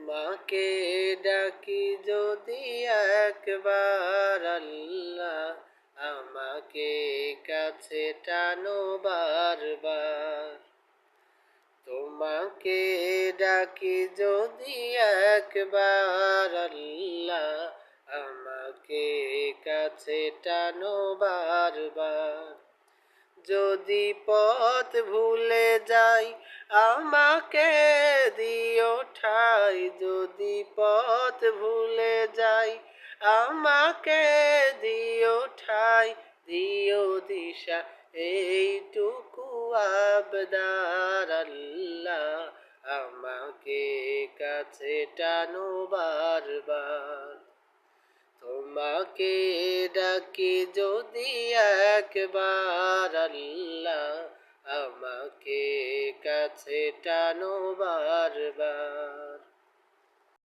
তোমাকে ডাকি যদি একবার আল্লাহ, আমাকে কাছে টানো বারবার। তোমাকে ডাকি যদি একবার আল্লাহ, আমাকে কাছে টানো বারবার। যদি পথ ভুলে যাই আমাকে দিও ঠাই, যদি পথ ভুলে যাই আমাকে দিও ঠাই, দিও দিশা এইটুকু আবদার আল্লাহ, আমাকে কাছে টানো বারবার। তোমাকে ডাকি যদি একবার আল্লাহ, আমাকে কাছে টানো বারবার।